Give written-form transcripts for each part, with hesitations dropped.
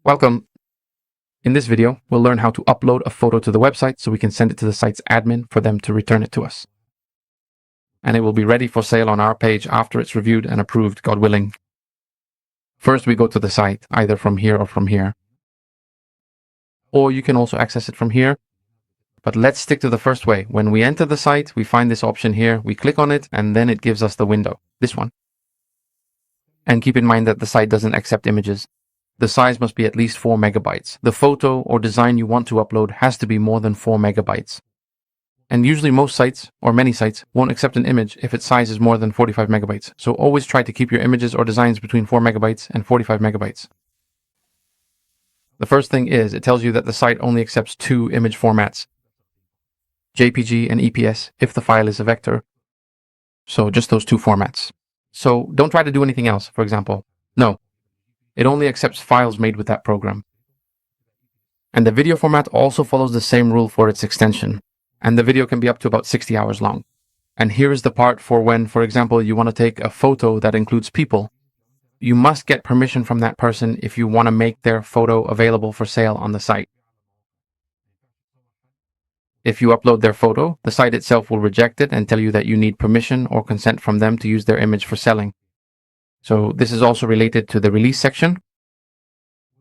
Welcome. In this video, we'll learn how to upload a photo to the website so we can send it to the site's admin for them to return it to us. And it will be ready for sale on our page after it's reviewed and approved, God willing. First, we go to the site, either from here or from here. Or you can also access it from here. But let's stick to the first way. When we enter the site, we find this option here. We click on it, and then it gives us the window, this one. And keep in mind that the site doesn't accept images. The size must be at least 4 megabytes. The photo or design you want to upload has to be more than 4 megabytes. And usually most sites, or many sites, won't accept an image if its size is more than 45 megabytes. So always try to keep your images or designs between 4 megabytes and 45 megabytes. The first thing is, it tells you that the site only accepts 2 image formats, JPG and EPS, if the file is a vector. So just those 2 formats. So don't try to do anything else, for example. No. It only accepts files made with that program. And the video format also follows the same rule for its extension. And the video can be up to about 60 hours long. And here is the part for when, for example, you want to take a photo that includes people. You must get permission from that person if you want to make their photo available for sale on the site. If you upload their photo, the site itself will reject it and tell you that you need permission or consent from them to use their image for selling. So this is also related to the release section.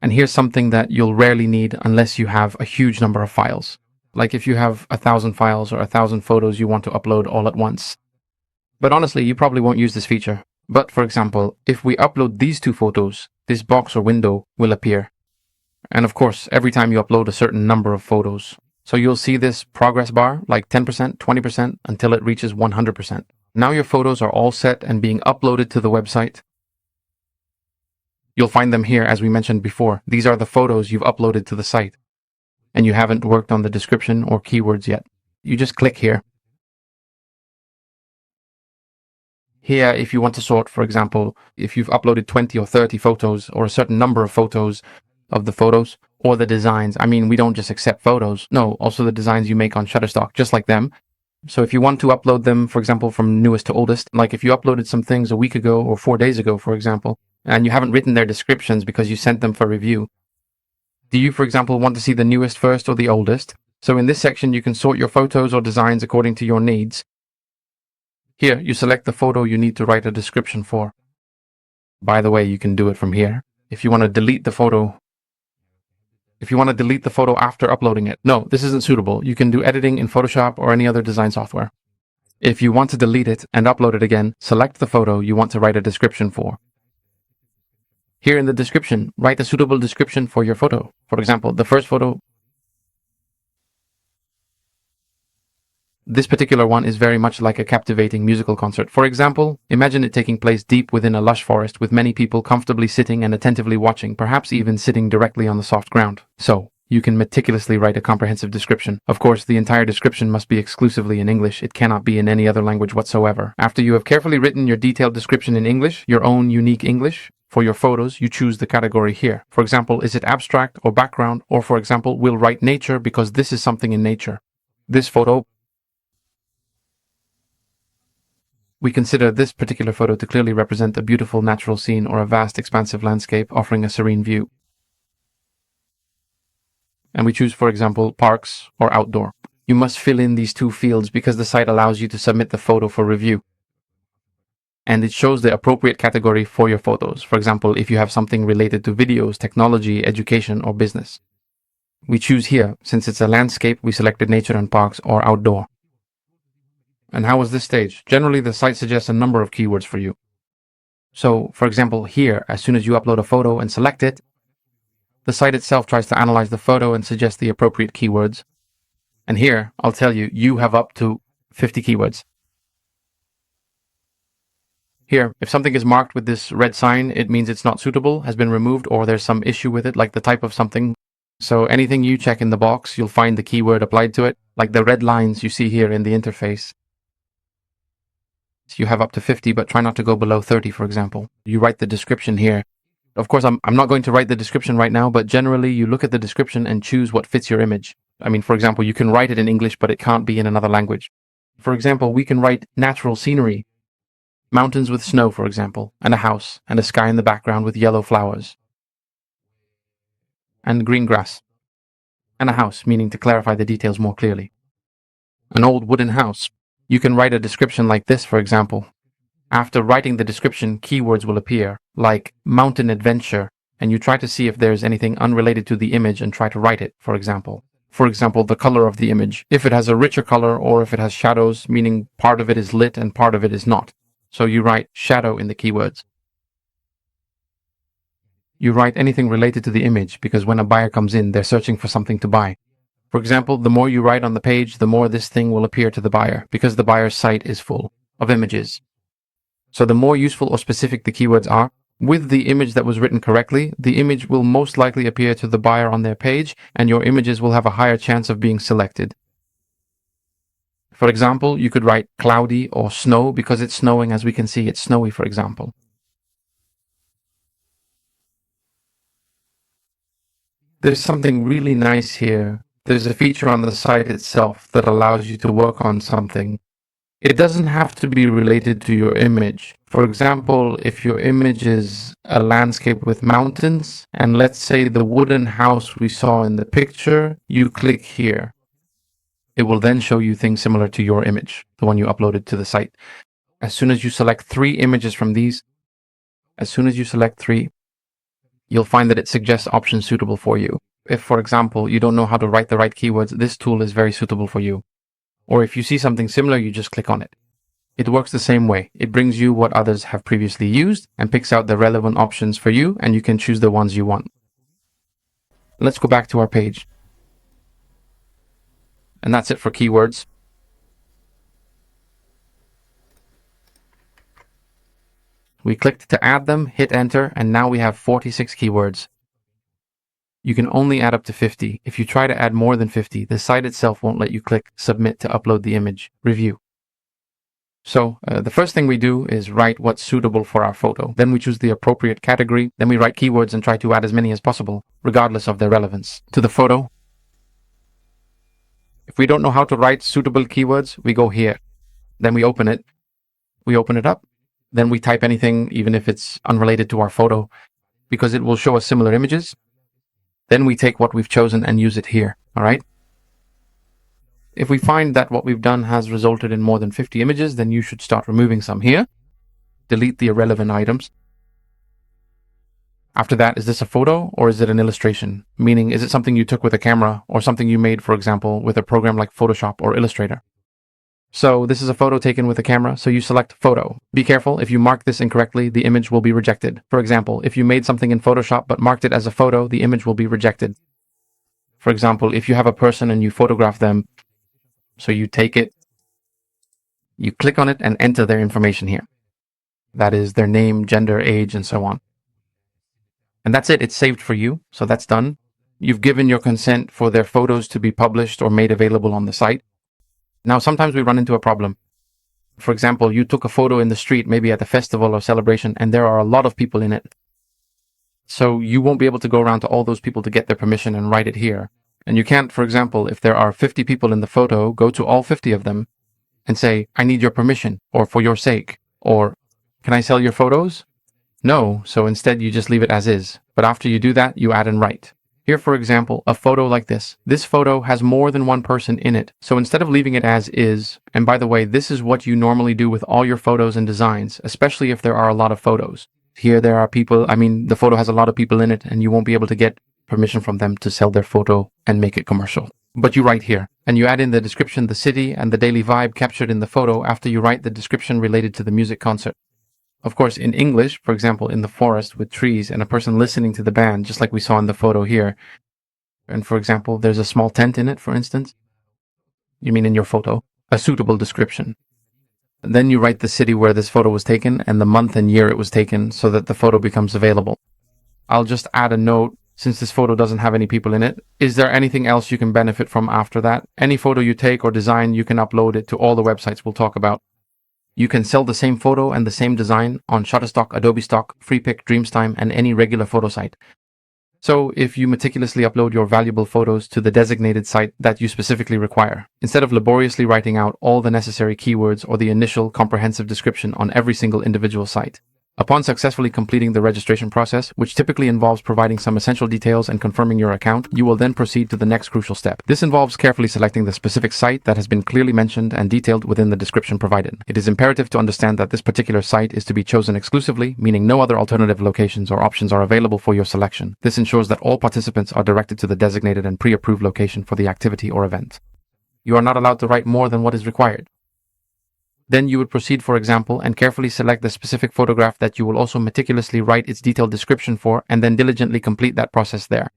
And here's something that you'll rarely need unless you have a huge number of files. Like if you have 1,000 files or 1,000 photos you want to upload all at once. But honestly, you probably won't use this feature. But for example, if we upload these 2 photos, this box or window will appear. And of course, every time you upload a certain number of photos. So you'll see this progress bar, like 10%, 20%, until it reaches 100%. Now your photos are all set and being uploaded to the website. You'll find them here, as we mentioned before. These are the photos you've uploaded to the site. And you haven't worked on the description or keywords yet. You just click here. Here, if you want to sort, for example, if you've uploaded 20 or 30 photos or a certain number of photos of the photos or the designs. I mean, we don't just accept photos. No, also the designs you make on Shutterstock, just like them. So if you want to upload them, for example, from newest to oldest, like if you uploaded some things a week ago or 4 days ago, for example, and you haven't written their descriptions because you sent them for review. Do you, for example, want to see the newest first or the oldest? So in this section, you can sort your photos or designs according to your needs. Here, you select the photo you need to write a description for. By the way, you can do it from here. If you want to delete the photo after uploading it. No, this isn't suitable. You can do editing in Photoshop or any other design software. If you want to delete it and upload it again, select the photo you want to write a description for. Here in the description, write a suitable description for your photo. For example, the first photo. This particular one is very much like a captivating musical concert. For example, imagine it taking place deep within a lush forest with many people comfortably sitting and attentively watching, perhaps even sitting directly on the soft ground. So, you can meticulously write a comprehensive description. Of course, the entire description must be exclusively in English. It cannot be in any other language whatsoever. After you have carefully written your detailed description in English, your own unique English, for your photos, you choose the category here. For example, is it abstract or background? Or for example, we'll write nature because this is something in nature. This photo, we consider this particular photo to clearly represent a beautiful natural scene or a vast expansive landscape offering a serene view. And we choose, for example, parks or outdoor. You must fill in these 2 fields because the site allows you to submit the photo for review. And it shows the appropriate category for your photos. For example, if you have something related to videos, technology, education, or business. We choose here. Since it's a landscape, we selected nature and parks or outdoor. And how was this stage? Generally, the site suggests a number of keywords for you. So, for example, here, as soon as you upload a photo and select it, the site itself tries to analyze the photo and suggest the appropriate keywords. And here, I'll tell you, you have up to 50 keywords. Here, if something is marked with this red sign, it means it's not suitable, has been removed, or there's some issue with it, like the type of something. So anything you check in the box, you'll find the keyword applied to it, like the red lines you see here in the interface. So you have up to 50, but try not to go below 30, for example. You write the description here. Of course, I'm not going to write the description right now, but generally you look at the description and choose what fits your image. I mean, for example, you can write it in English, but it can't be in another language. For example, we can write natural scenery. Mountains with snow, for example, and a house, and a sky in the background with yellow flowers. and green grass. And a house, meaning to clarify the details more clearly. An old wooden house. You can write a description like this, for example. After writing the description, keywords will appear, like mountain adventure, and you try to see if there's anything unrelated to the image and try to write it, for example. For example, the color of the image, if it has a richer color or if it has shadows, meaning part of it is lit and part of it is not. So you write shadow in the keywords. You write anything related to the image because when a buyer comes in, they're searching for something to buy. For example, the more you write on the page, the more this thing will appear to the buyer because the buyer's site is full of images. So the more useful or specific the keywords are, with the image that was written correctly, the image will most likely appear to the buyer on their page and your images will have a higher chance of being selected. For example, you could write cloudy or snow because it's snowing. As we can see, it's snowy, for example. There's something really nice here. There's a feature on the site itself that allows you to work on something. It doesn't have to be related to your image. For example, if your image is a landscape with mountains, and let's say the wooden house we saw in the picture, you click here. It will then show you things similar to your image, the one you uploaded to the site. As soon as you select 3 images from these, you'll find that it suggests options suitable for you. If, for example, you don't know how to write the right keywords, this tool is very suitable for you. Or if you see something similar, you just click on it. It works the same way. It brings you what others have previously used and picks out the relevant options for you, and you can choose the ones you want. Let's go back to our page. And that's it for keywords. We clicked to add them, hit enter, and now we have 46 keywords. You can only add up to 50. If you try to add more than 50, the site itself won't let you click submit to upload the image, review. So the first thing we do is write what's suitable for our photo. Then we choose the appropriate category. Then we write keywords and try to add as many as possible, regardless of their relevance to the photo. If we don't know how to write suitable keywords, we go here. Then we open it. We open it up. Then we type anything, even if it's unrelated to our photo, because it will show us similar images. Then we take what we've chosen and use it here, all right? If we find that what we've done has resulted in more than 50 images, then you should start removing some here. Delete the irrelevant items. After that, is this a photo or is it an illustration? Meaning, is it something you took with a camera or something you made, for example, with a program like Photoshop or Illustrator? So this is a photo taken with a camera, so you select photo. Be careful, if you mark this incorrectly, the image will be rejected. For example, if you made something in Photoshop but marked it as a photo, the image will be rejected. For example, if you have a person and you photograph them, so you take it, you click on it and enter their information here. That is their name, gender, age, and so on. And that's it, it's saved for you, so that's done. You've given your consent for their photos to be published or made available on the site. Now, sometimes we run into a problem. For example, you took a photo in the street, maybe at a festival or celebration, and there are a lot of people in it. So you won't be able to go around to all those people to get their permission and write it here. And you can't, for example, if there are 50 people in the photo, go to all 50 of them and say, I need your permission, or for your sake, or can I sell your photos? No, so instead you just leave it as is. But after you do that, you add and write. Here, for example, a photo like this. This photo has more than one person in it. So instead of leaving it as is, and by the way, this is what you normally do with all your photos and designs, especially if there are a lot of photos. Here there are people, the photo has a lot of people in it and you won't be able to get permission from them to sell their photo and make it commercial. But you write here, and you add in the description, the city, and the daily vibe captured in the photo after you write the description related to the music concert. Of course, in English, for example, in the forest with trees and a person listening to the band, just like we saw in the photo here. And for example, there's a small tent in it, for instance. You mean in your photo? A suitable description. And then you write the city where this photo was taken and the month and year it was taken so that the photo becomes available. I'll just add a note, since this photo doesn't have any people in it. Is there anything else you can benefit from after that? Any photo you take or design, you can upload it to all the websites we'll talk about. You can sell the same photo and the same design on Shutterstock, Adobe Stock, FreePic, Dreamstime, and any regular photo site. So if you meticulously upload your valuable photos to the designated site that you specifically require, instead of laboriously writing out all the necessary keywords or the initial comprehensive description on every single individual site. Upon successfully completing the registration process, which typically involves providing some essential details and confirming your account, you will then proceed to the next crucial step. This involves carefully selecting the specific site that has been clearly mentioned and detailed within the description provided. It is imperative to understand that this particular site is to be chosen exclusively, meaning no other alternative locations or options are available for your selection. This ensures that all participants are directed to the designated and pre-approved location for the activity or event. You are not allowed to write more than what is required. Then you would proceed, for example, and carefully select the specific photograph that you will also meticulously write its detailed description for, and then diligently complete that process there.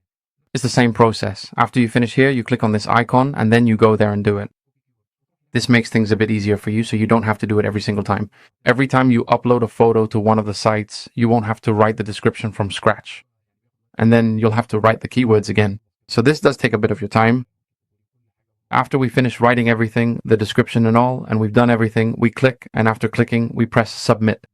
It's the same process. After you finish here, you click on this icon, and then you go there and do it. This makes things a bit easier for you, so you don't have to do it every single time. Every time you upload a photo to one of the sites, you won't have to write the description from scratch. And then you'll have to write the keywords again. So this does take a bit of your time. After we finish writing everything, the description and all, and we've done everything, we click, and after clicking, we press submit.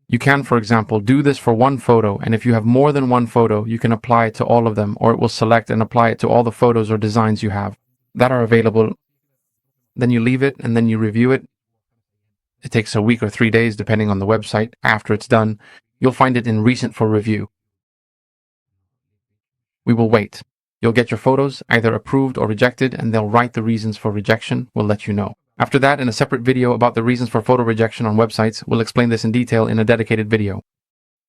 You can, for example, do this for one photo, and if you have more than one photo, you can apply it to all of them, or it will select and apply it to all the photos or designs you have that are available. Then you leave it, and then you review it. It takes a week or 3 days, depending on the website. After it's done, you'll find it in recent for review. We will wait. You'll get your photos either approved or rejected, and they'll write the reasons for rejection. We'll let you know. After that, in a separate video about the reasons for photo rejection on websites, we'll explain this in detail in a dedicated video.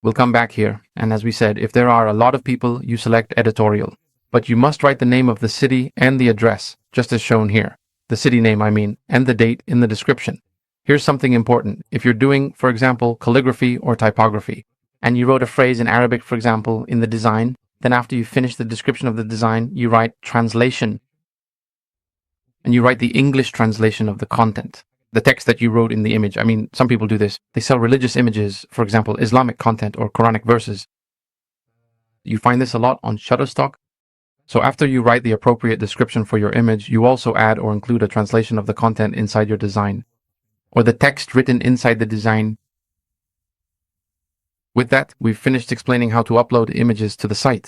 We'll come back here, and as we said, if there are a lot of people, you select editorial. But you must write the name of the city and the address, just as shown here. The city name, and the date in the description. Here's something important. If you're doing, for example, calligraphy or typography, and you wrote a phrase in Arabic, for example, in the design, then after you finish the description of the design, you write translation. And you write the English translation of the content, the text that you wrote in the image. Some people do this. They sell religious images, for example, Islamic content or Quranic verses. You find this a lot on Shutterstock. So after you write the appropriate description for your image, you also add or include a translation of the content inside your design, or the text written inside the design. With that, we've finished explaining how to upload images to the site.